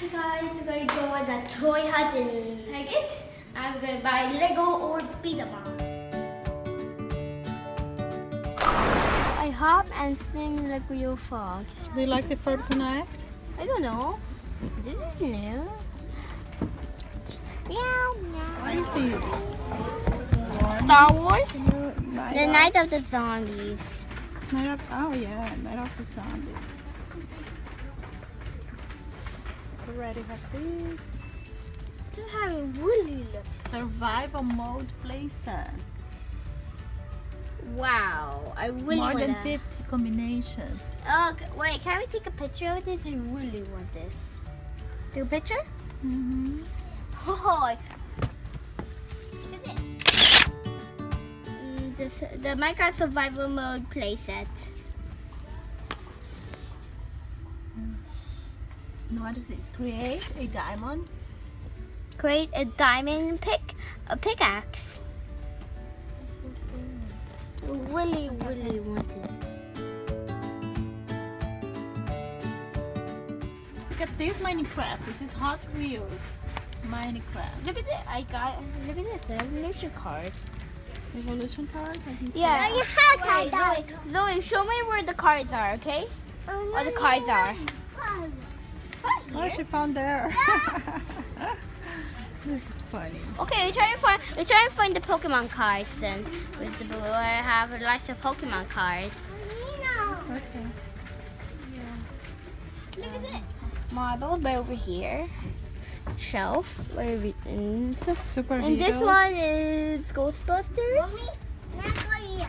Hi guys, we're going to go on a toy hunt in Target. I'm going to buy Lego or pizza bomb. I hop and swim like real frogs. Do you like the Verb Connect? I don't know. This is new. Meow, meow. What is this? Star Wars? Night The of- Night of the Zombies. Oh yeah, Night of the Zombies. Already have this. This is how it really looks. Survival mode playset. Wow, I really More want than that. 50 combinations. Oh, wait, can we take a picture of this? I really want this. Take a picture? Mm-hmm. Oh, look at this. The Minecraft Survival Mode playset. And what is this? Create a diamond. Create a diamond pickaxe. I really want it. Look at this Minecraft. This is Hot Wheels. Minecraft. Look at it. Look at this. Evolution card. Evolution card? I can see Yeah. that. Wait, Zoe, show me where the cards are, okay? Or the cards are. Oh, she found there. This is funny. Okay, we try to find the Pokemon cards, and I have lots of Pokemon cards. Okay. Look at this. Marble right over here. Shelf. Where we Super and this one is Ghostbusters.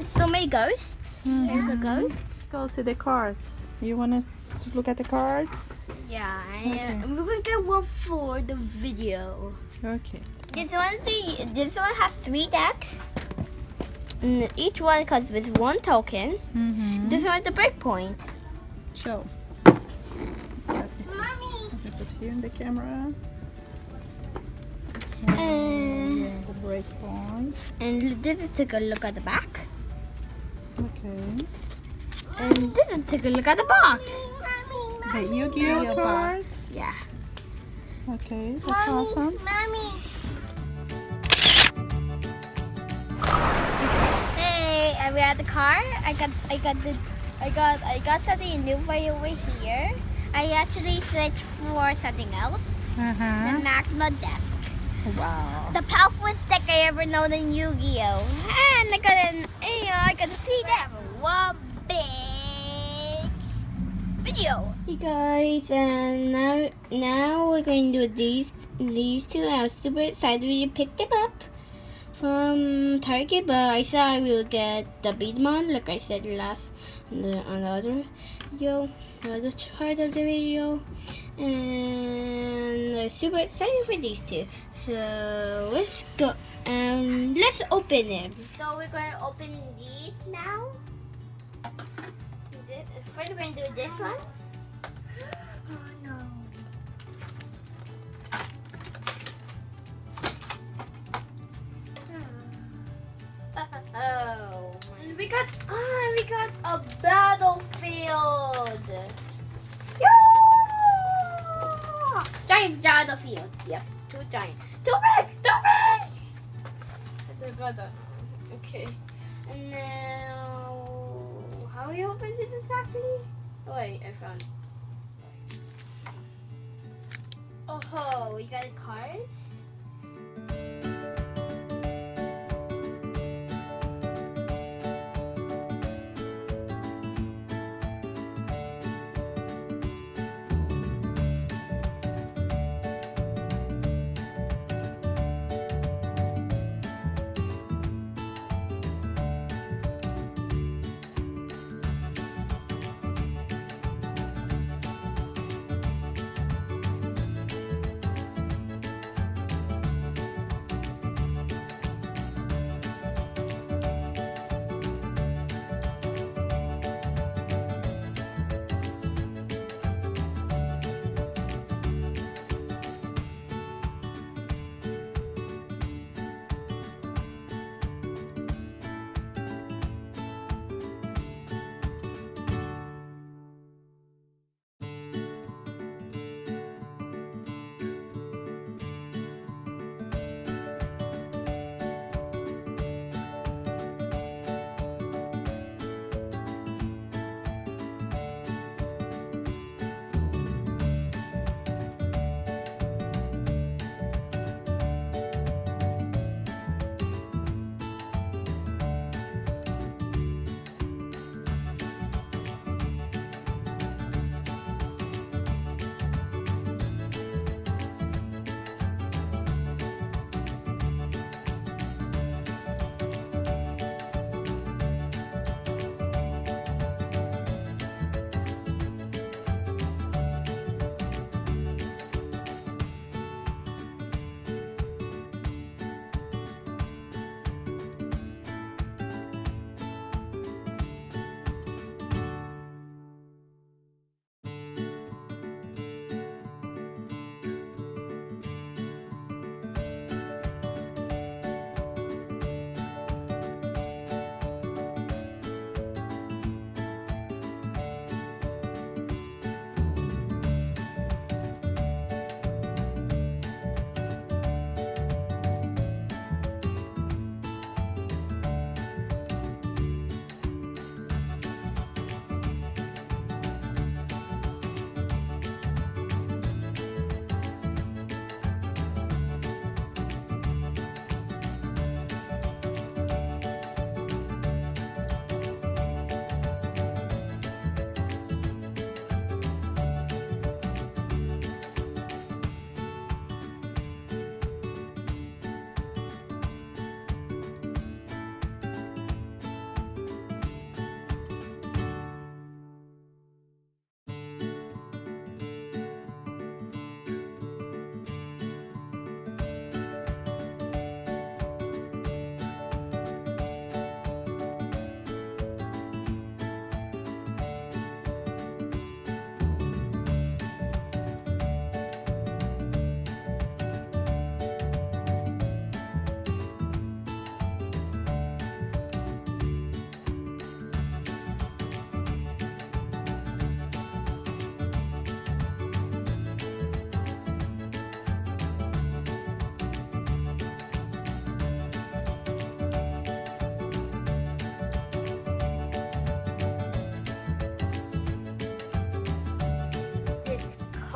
So many ghosts. There's a ghost. Go see the cards. You want to look at the cards? Yeah, Okay. and we're gonna get one for the video. Okay. This one has 3 decks. And each one comes with 1 token. Mm-hmm. This one is the breakpoint. Show. Let me see. Let me put here in the camera. And The break point. this is take a look at the back. Okay. And this is take a look at the box. The Yu-Gi-Oh cards. Yeah. Okay, that's awesome. Hey, are we at the car? I got something new for you over here. I actually switched for something else. The Uh-huh. Magma deck. Wow. The powerfulest deck I ever known in Yu-Gi-Oh! And I got to see that for one big video. Hey guys, and now we're going to do these two. I was super excited we picked them up from Target, but I saw I will get the Beatmon, like I said on the other video, the other part of the video, and I'm super excited for these two. So let's go and let's open them. So we're going to open these now. First we're going to do this one. Oh no. Oh. And we got a battlefield. Yeah! Giant battlefield. Yep. Too giant. Too big! Okay. And now, how we open this exactly? Oh, wait, I found. Oh, we got cards.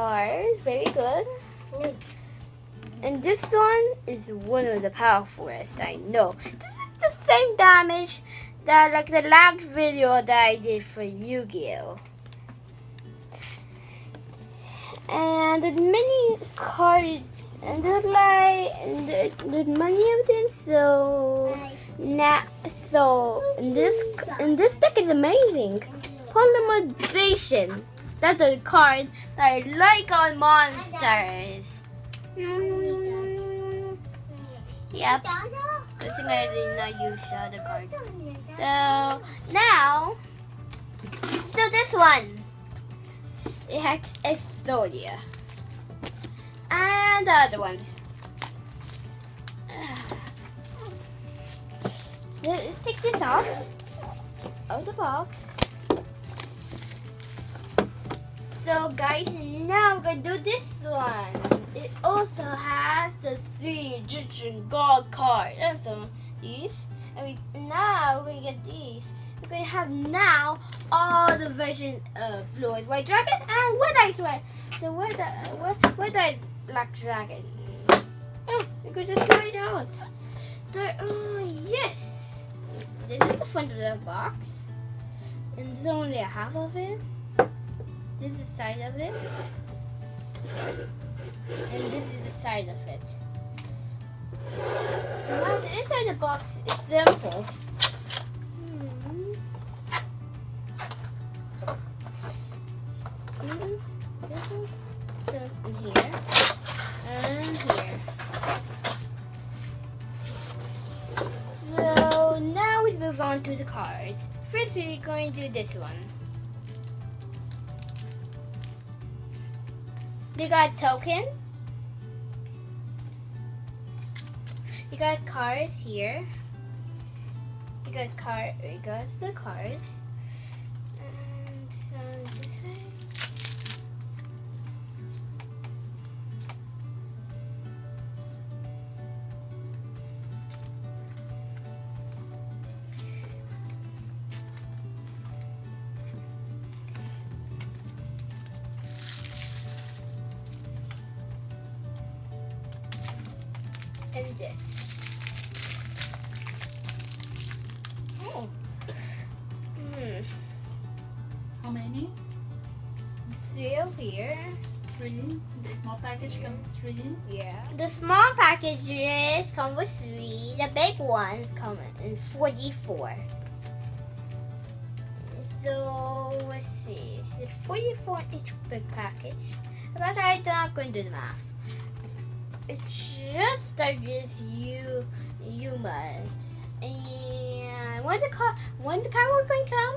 card. Very good. And this one is one of the powerfulest, I know. This is the same damage that like the last video that I did for Yu-Gi-Oh! And the many cards and the many of them, so now this deck is amazing. Polymerization. That's a card that I like on monsters. Yep. Good thing I did not use the other card. So now, this one. It has Estonia. And the other ones. Let's take this off of the box. So guys, now we're gonna do this one. It also has the 3 Egyptian god cards. And some of these. And now we're gonna get these. We're gonna have now all the versions of Blue Eyes White Dragon and Red Eyes White. So Red Eyes Black Dragon. Oh, you could just try it out. Yes. This is the front of the box. And there's only a half of it. This is the side of it. And this is the side of it. Now the inside of the box is simple. Here and here. So now we move on to the cards. First we're going to do this one. We got token. We got cards here. We got the cards. And so this way. And this. Oh. How many? 3 over here. 3. The small package comes 3. Yeah. The small packages come with 3. The big ones come in 44. So let's see. It's 44 in each big package. But I'm not going to do the math. It just started with Yumas. And when's the car going to come?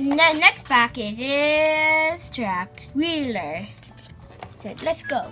And the next package is Trax Wheeler. So let's go.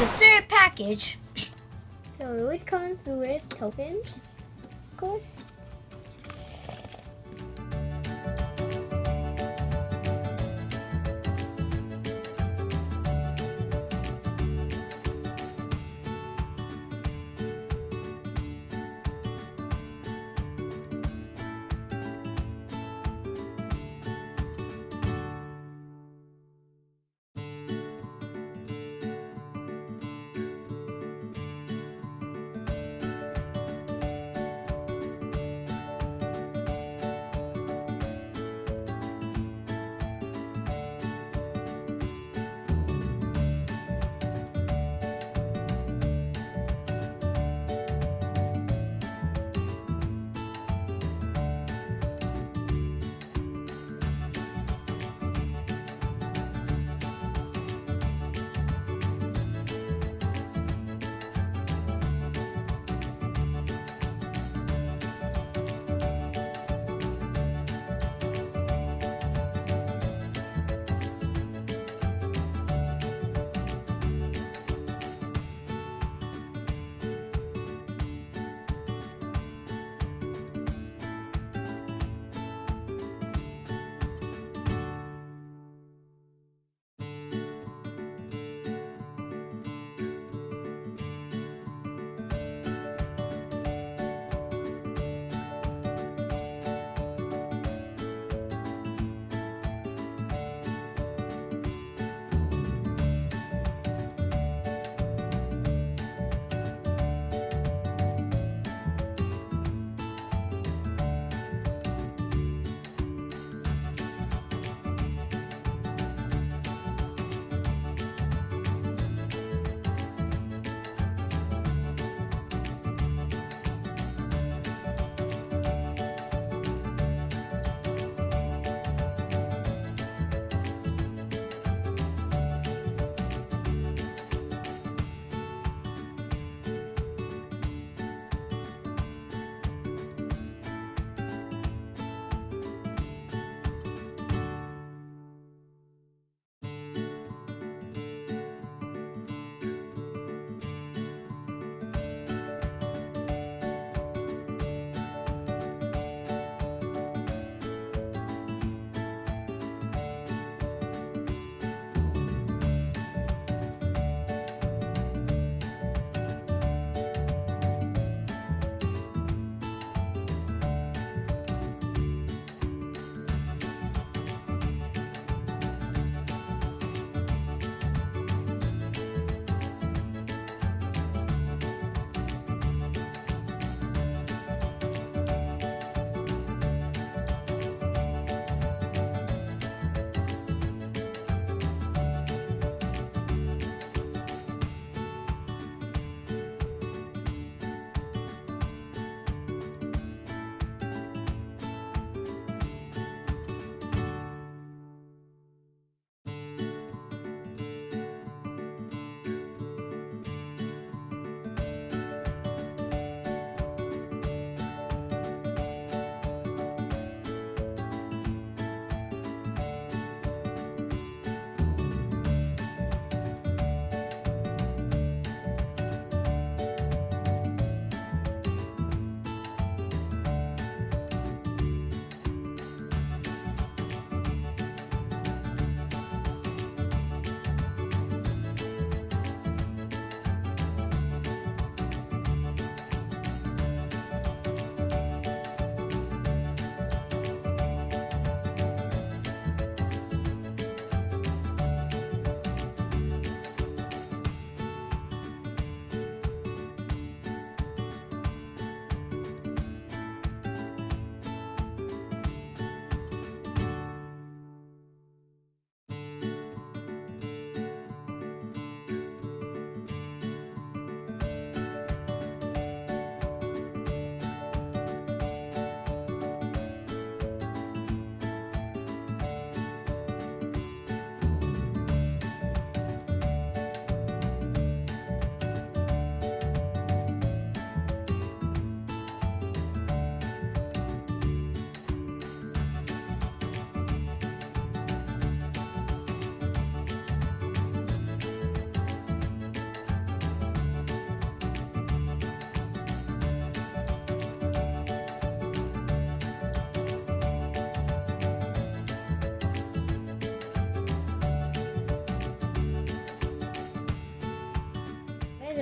the third package. So it always comes with tokens, of course.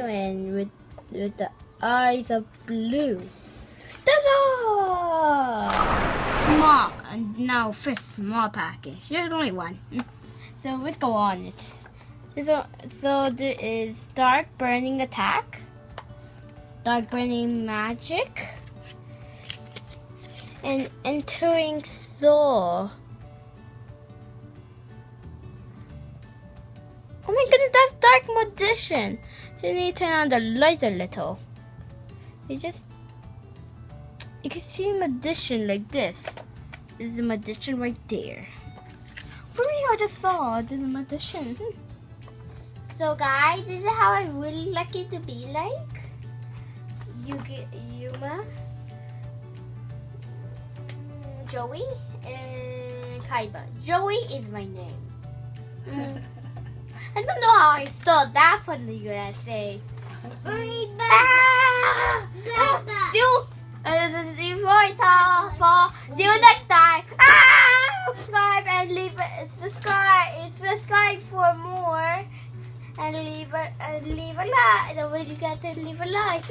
penguin with the eyes of blue. That's all. Small, and now first small package. There's only one. So let's go on it. So there is dark burning attack, dark burning magic, and entering soul. Oh my goodness, that's dark magician. So you need to turn on the light a little. You can see magician like this. This is a magician right there. For me, I just saw the magician. So guys, this is how I really like it to be like. Yugi, Yuma, Joey, and Kaiba. Joey is my name. I don't know how I stole that from the USA. See you next time. Subscribe and subscribe for more, and leave a like. Don't forget to leave a like.